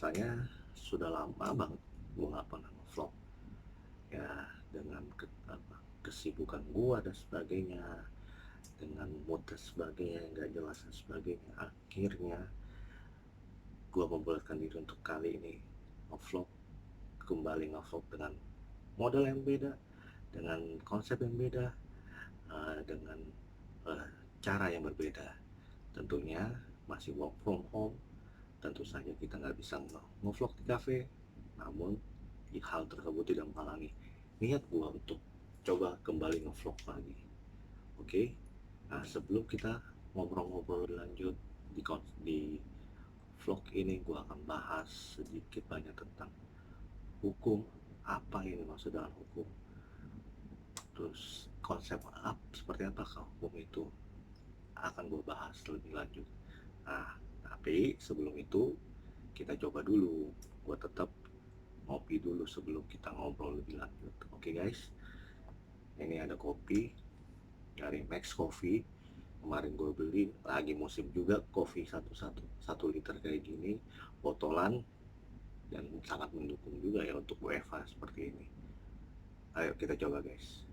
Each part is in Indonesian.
Rasanya sudah lama banget gue nggak pernah nge-vlog ya, dengan kesibukan gue dan sebagainya, dengan mood dan sebagainya yang gak jelas dan sebagainya. Akhirnya gue membulatkan diri untuk kali ini nge-vlog, kembali nge-vlog dengan model yang beda, dengan konsep yang beda, dengan cara yang berbeda. Tentunya masih work from home, tentu saja kita nggak bisa nge-vlog di cafe, namun hal tersebut tidak menghalangi niat gua untuk coba kembali nge-vlog lagi. Oke, nah sebelum kita ngobrol-ngobrol lanjut di vlog ini, gua akan bahas sedikit banyak tentang hukum, apa yang dimaksud dengan hukum, terus konsep seperti apakah hukum itu, akan gue bahas lebih lanjut. Nah, tapi sebelum itu kita coba dulu. Gue tetap ngopi dulu sebelum kita ngobrol lebih lanjut. Oke guys, ini ada kopi dari Max Coffee. Kemarin gue beli, lagi musim juga kopi satu liter kayak gini, botolan, dan sangat mendukung juga ya untuk WFH seperti ini. Ayo kita coba guys.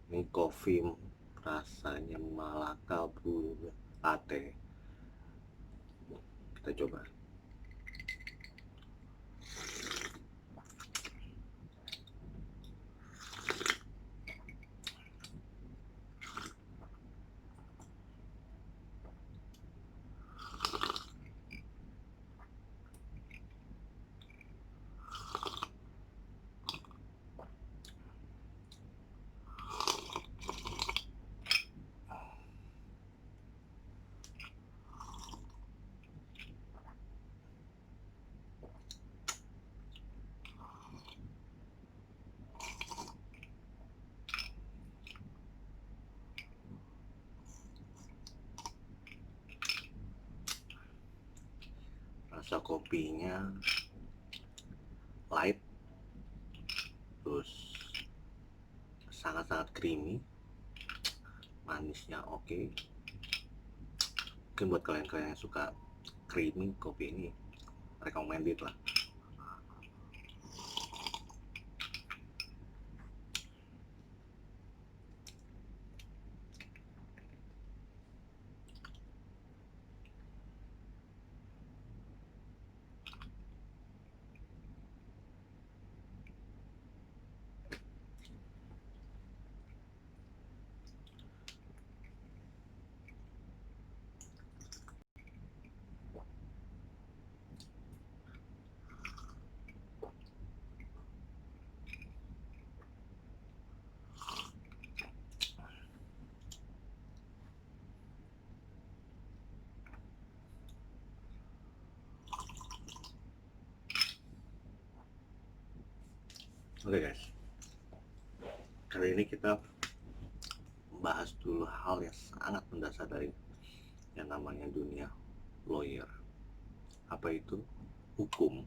Ini kopi rasanya Malaka Brew Latte. Kita coba. Rasa kopinya light, terus sangat-sangat creamy, manisnya oke. Mungkin buat kalian-kalian yang suka creamy, kopi ini recommended lah. Oke guys, kali ini kita bahas dulu hal yang sangat mendasar dari yang namanya dunia lawyer. Apa itu hukum?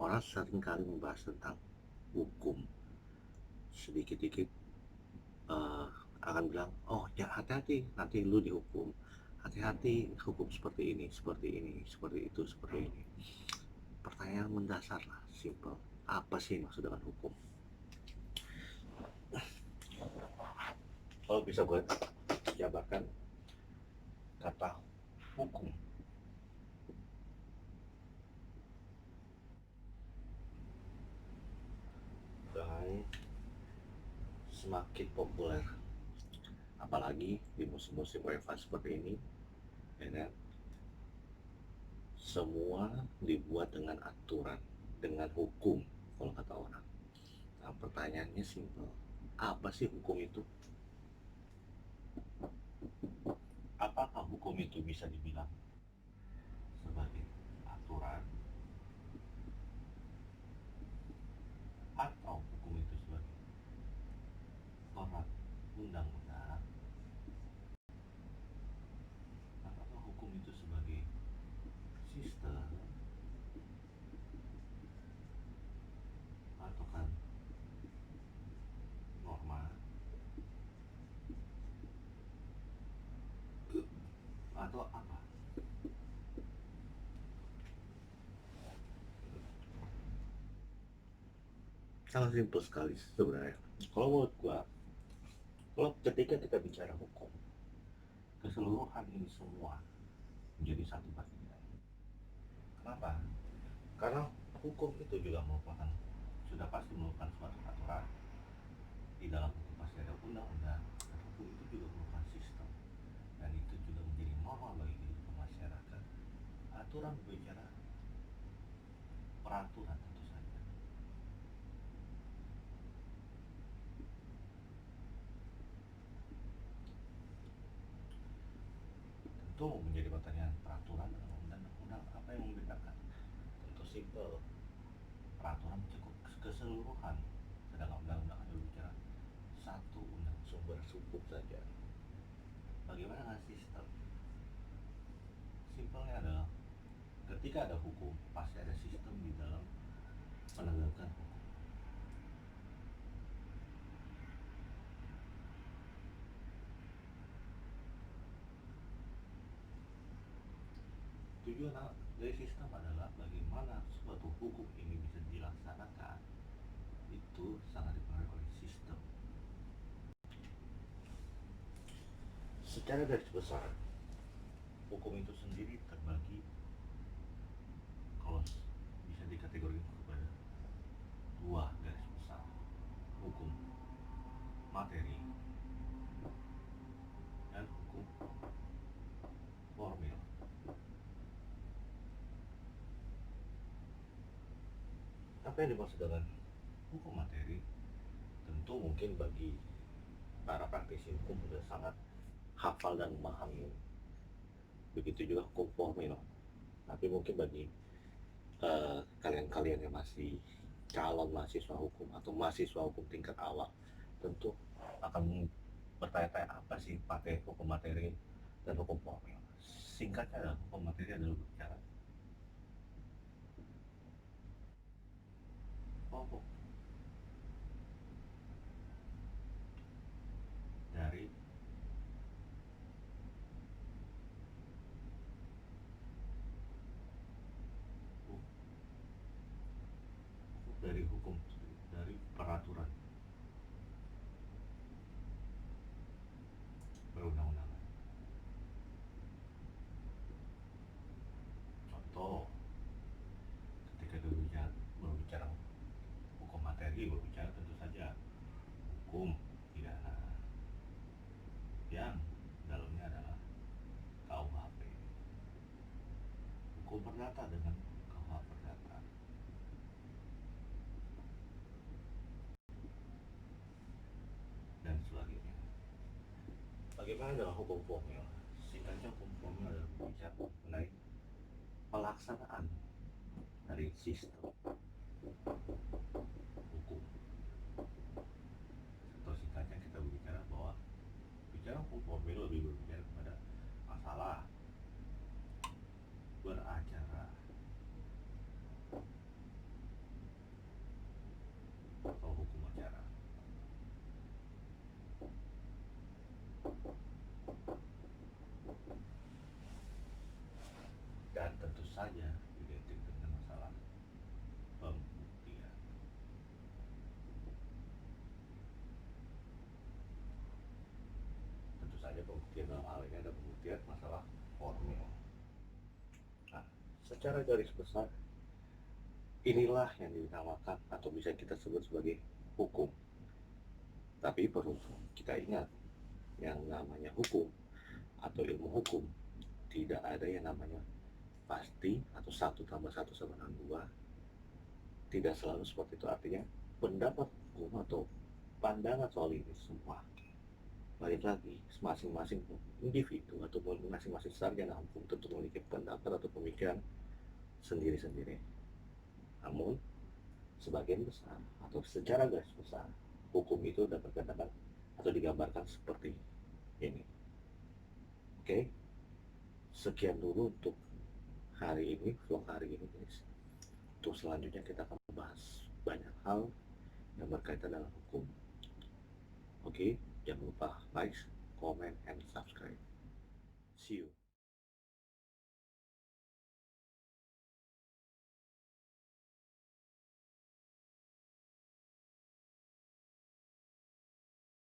Orang sering kali membahas tentang hukum, sedikit-dikit akan bilang, oh ya hati-hati nanti lu dihukum, hati-hati hukum seperti ini, seperti ini, seperti itu, seperti ini. Pertanyaan mendasar lah, simple, apa sih maksud dengan hukum? Kalau bisa gue jabarkan kata hukum, dan semakin populer apalagi di musim-musim WFH seperti ini, ya kan? Semua dibuat dengan aturan, dengan hukum kalau kata orang. Nah pertanyaannya simple, apa sih hukum itu? Apakah hukum itu bisa dibilang sebagai aturan, atau hukum itu sebagai peraturan undang-undang, atau hukum itu sebagai Sangat simpel sekali sebenarnya. Kalau menurut gua, kalau ketika kita bicara hukum, keseluruhan ini semua menjadi satu bagian. Kenapa? Karena hukum itu juga merupakan, sudah pasti merupakan suatu aturan. Di dalam hukum pasti ada undang-undang, dan hukum itu juga merupakan sistem, dan itu juga menjadi norma bagi kehidupan masyarakat. Aturan berbicara peraturan tentu saja. Tentu menjadi pertanyaan, peraturan dengan undang-undang apa yang membedakan? Tentu simpel, peraturan mencakup keseluruhan, sedangkan undang-undang hanya berbicara satu undang sumber hukum saja. Bagaimana dengan sistem? Simpelnya adalah ketika ada hukum, pasti ada sistem di dalam penegakan hukum. Tujuan dari sistem adalah bagaimana suatu hukum ini bisa dilaksanakan. Itu sangat dipengaruhi oleh sistem. Secara garis besar, hukum itu sendiri terbagi, kalau bisa dikategorikan kepada dua garis besar: hukum materi dan hukum formil. Apa yang dimaksud dengan hukum materi? Tentu mungkin bagi para praktisi hukum sudah sangat hafal dan memahami. Begitu juga hukum formil. Tapi mungkin bagi kalian-kalian yang masih calon mahasiswa hukum atau mahasiswa hukum tingkat awal, tentu akan bertanya-tanya apa sih pakai hukum materi dan hukum formil. Singkatnya adalah, hukum materi adalah berbicara pokok dari hukum, dari peraturan perundang-undangan. Contoh, ketika berbicara hukum materi, berbicara tentu saja hukum pidana yang dalamnya adalah KUHP, hukum perdata dengan KUH perdata, dan sebagainya. Bagaimana dengan hukum formil? Singkatnya, hukum formil adalah berbicara mengenai pelaksanaan dari sistem hukum. Atau singkatnya kita berbicara bahwa bicara hukum formil lebih berbicara kepada masalah beracara atau hukum acara. Dan tentu saja identik dengan masalah pembuktian. Tentu saja pembuktian dalam hal ini ada pembuktian masalah formil. Nah, secara garis besar, inilah yang dinamakan atau bisa kita sebut sebagai hukum. Tapi perlu kita ingat, yang namanya hukum atau ilmu hukum tidak ada yang namanya pasti atau satu tambah satu sama dengan dua. Tidak selalu seperti itu. Artinya pendapat hukum atau pandangan soal ini semua balik lagi, masing-masing individu atau masing-masing sarjana hukum tentu memiliki pendapat atau pemikiran sendiri-sendiri. Namun sebagian besar atau secara garis besar, hukum itu dapat dikatakan atau digambarkan seperti ini. Oke, sekian dulu untuk hari ini, vlog hari ini guys. Untuk selanjutnya kita akan membahas banyak hal yang berkaitan dengan hukum. Oke, jangan lupa like, comment, and subscribe. See you.